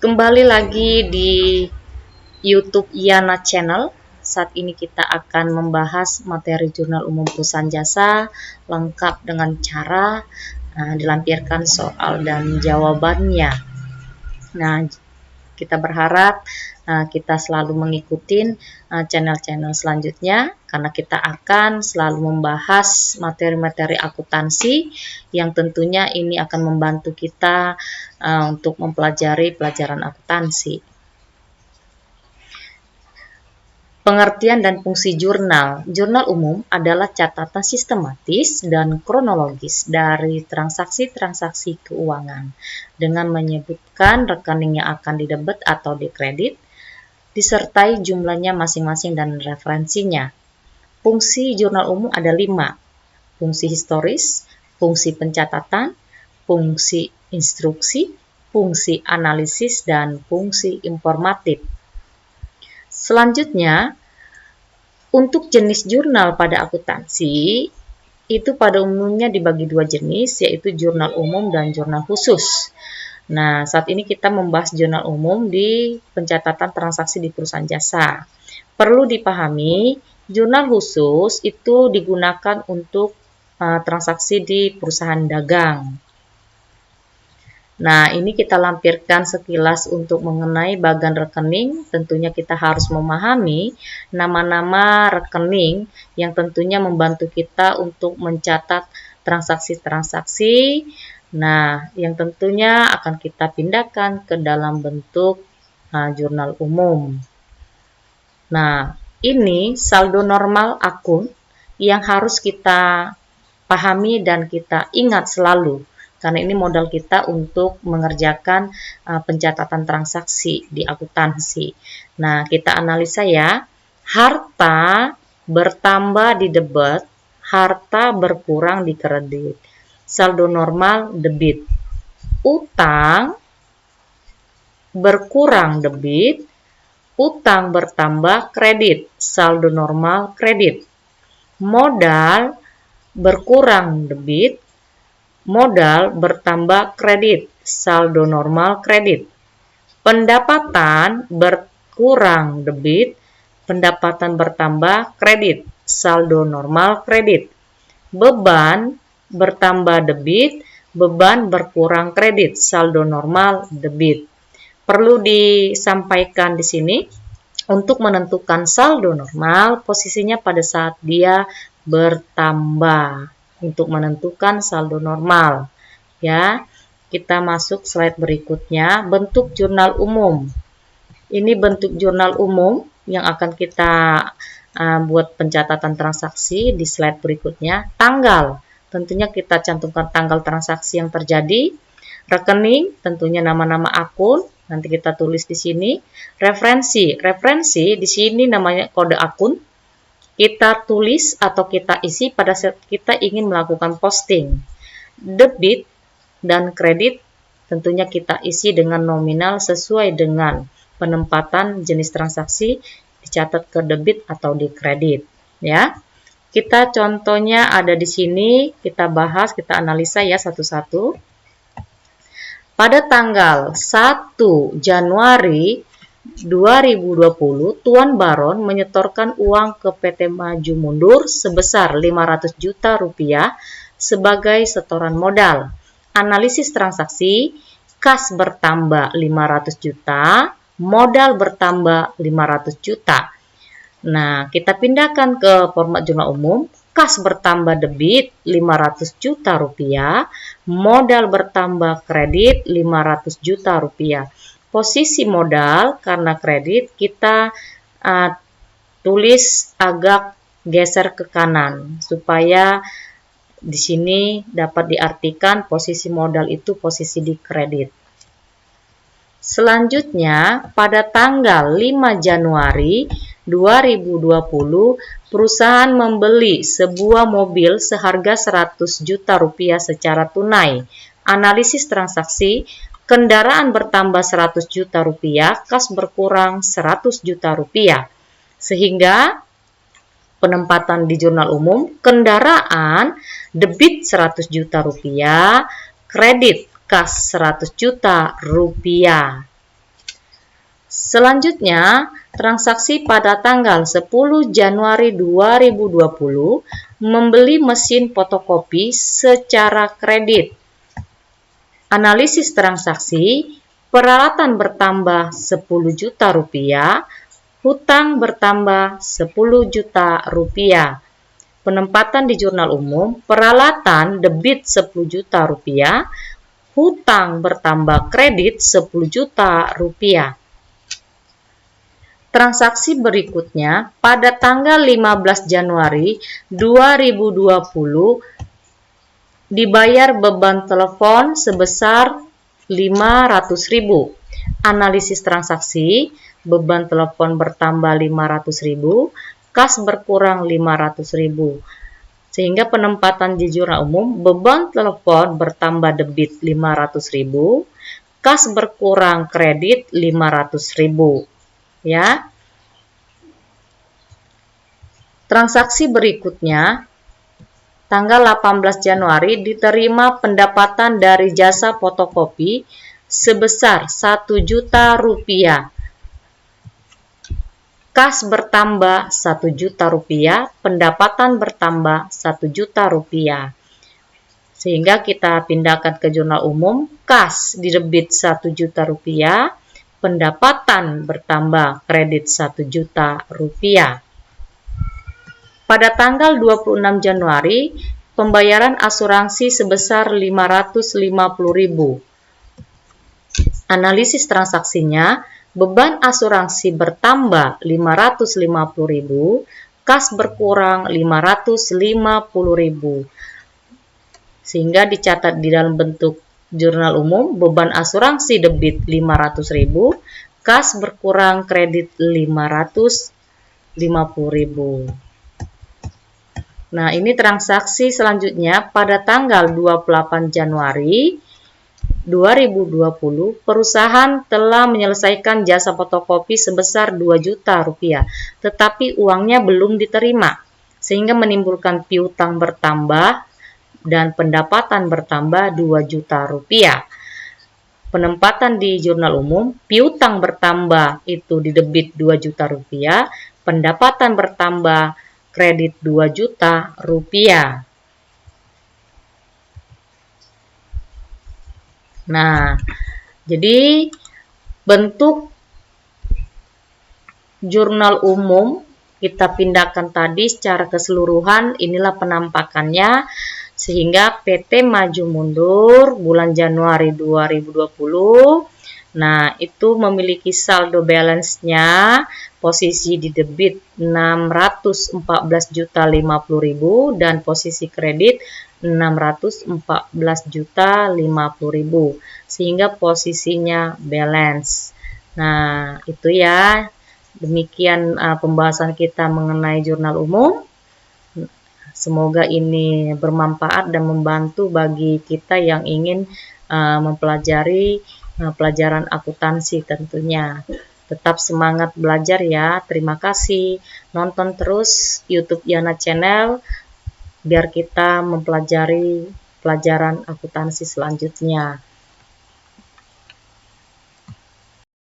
Kembali lagi di YouTube Yana Channel. Saat ini kita akan membahas materi jurnal umum perusahaan jasa lengkap dengan cara dilampirkan soal dan jawabannya. Nah, kita berharap kita selalu mengikuti channel-channel selanjutnya karena kita akan selalu membahas materi-materi akuntansi yang tentunya ini akan membantu kita untuk mempelajari pelajaran akuntansi. Pengertian dan fungsi jurnal. Jurnal umum adalah catatan sistematis dan kronologis dari transaksi-transaksi keuangan dengan menyebutkan rekening yang akan didebet atau dikredit, disertai jumlahnya masing-masing dan referensinya. Fungsi jurnal umum ada 5. Fungsi historis, fungsi pencatatan, fungsi instruksi, fungsi analisis, dan fungsi informatif. Selanjutnya, untuk jenis jurnal pada akuntansi, itu pada umumnya dibagi 2 jenis, yaitu jurnal umum dan jurnal khusus. Nah, saat ini kita membahas jurnal umum di pencatatan transaksi di perusahaan jasa. Perlu dipahami, jurnal khusus itu digunakan untuk transaksi di perusahaan dagang. Nah, ini kita lampirkan sekilas untuk mengenai bagan rekening. Tentunya kita harus memahami nama-nama rekening yang tentunya membantu kita untuk mencatat transaksi-transaksi. Nah, yang tentunya akan kita pindahkan ke dalam bentuk jurnal umum. Nah, ini saldo normal akun yang harus kita pahami dan kita ingat selalu. Karena ini modal kita untuk mengerjakan pencatatan transaksi di akuntansi. Nah, kita analisa ya. Harta bertambah di debit, harta berkurang di kredit. Saldo normal debit. Utang berkurang debit, utang bertambah kredit. Saldo normal kredit. Modal berkurang debit, modal bertambah kredit, saldo normal kredit. Pendapatan berkurang debit, pendapatan bertambah kredit, saldo normal kredit. Beban bertambah debit, beban berkurang kredit, saldo normal debit. Perlu disampaikan di sini untuk menentukan saldo normal, posisinya pada saat dia bertambah. Untuk menentukan saldo normal ya, kita masuk slide berikutnya. Bentuk jurnal umum. Ini bentuk jurnal umum yang akan kita buat pencatatan transaksi di slide berikutnya. Tanggal, tentunya kita cantumkan tanggal transaksi yang terjadi. Rekening, tentunya nama-nama akun, nanti kita tulis di sini. Referensi di sini namanya kode akun. Kita tulis atau kita isi pada saat kita ingin melakukan posting. Debit dan kredit tentunya kita isi dengan nominal sesuai dengan penempatan jenis transaksi dicatat ke debit atau di kredit ya. Kita contohnya ada di sini, kita bahas, kita analisa ya satu-satu. Pada tanggal 1 Januari 2020, Tuan Baron menyetorkan uang ke PT Maju Mundur sebesar 500 juta rupiah sebagai setoran modal. Analisis transaksi, kas bertambah 500 juta, modal bertambah 500 juta. Nah, kita pindahkan ke format jurnal umum. Kas bertambah debit 500 juta rupiah, modal bertambah kredit 500 juta rupiah. Posisi modal karena kredit kita tulis agak geser ke kanan supaya di sini dapat diartikan posisi modal itu posisi di kredit. Selanjutnya, pada tanggal 5 Januari 2020, perusahaan membeli sebuah mobil seharga 100 juta rupiah secara tunai. Analisis transaksi, kendaraan bertambah 100 juta rupiah, kas berkurang 100 juta rupiah. Sehingga penempatan di jurnal umum, kendaraan debit 100 juta rupiah, kredit kas 100 juta rupiah. Selanjutnya, transaksi pada tanggal 10 Januari 2020 membeli mesin fotokopi secara kredit. Analisis transaksi, peralatan bertambah 10 juta rupiah, hutang bertambah 10 juta rupiah. Penempatan di jurnal umum, peralatan debit 10 juta rupiah, hutang bertambah kredit 10 juta rupiah. Transaksi berikutnya pada tanggal 15 Januari 2020 dibayar beban telepon sebesar 500.000. Analisis transaksi, beban telepon bertambah 500.000, kas berkurang 500.000. Sehingga penempatan di jurnal umum, beban telepon bertambah debit 500.000, kas berkurang kredit 500.000. Ya. Transaksi berikutnya, tanggal 18 Januari diterima pendapatan dari jasa fotokopi sebesar 1 juta rupiah. Kas bertambah 1 juta rupiah, pendapatan bertambah 1 juta rupiah. Sehingga kita pindahkan ke jurnal umum, kas didebit 1 juta rupiah, pendapatan bertambah kredit 1 juta rupiah. Pada tanggal 26 Januari, pembayaran asuransi sebesar 550.000. Analisis transaksinya, beban asuransi bertambah 550.000, kas berkurang 550.000. Sehingga dicatat di dalam bentuk jurnal umum, beban asuransi debit 500.000, kas berkurang kredit 550.000. Nah, ini transaksi selanjutnya pada tanggal 28 Januari 2020, perusahaan telah menyelesaikan jasa fotokopi sebesar 2 juta rupiah, tetapi uangnya belum diterima, sehingga menimbulkan piutang bertambah dan pendapatan bertambah 2 juta rupiah. Penempatan di jurnal umum, piutang bertambah itu didebit 2 juta rupiah, pendapatan bertambah kredit 2 juta rupiah. Nah, jadi bentuk jurnal umum kita pindahkan tadi secara keseluruhan, inilah penampakannya. Sehingga PT Maju Mundur bulan Januari 2020, nah itu memiliki saldo balance-nya, posisi di debit 614.050.000 dan posisi kredit 614.050.000, sehingga posisinya balance. Nah, itu ya, demikian pembahasan kita mengenai jurnal umum. Semoga ini bermanfaat dan membantu bagi kita yang ingin mempelajari pelajaran akuntansi tentunya. Tetap semangat belajar ya. Terima kasih. Nonton terus YouTube Yana Channel biar kita mempelajari pelajaran akuntansi selanjutnya.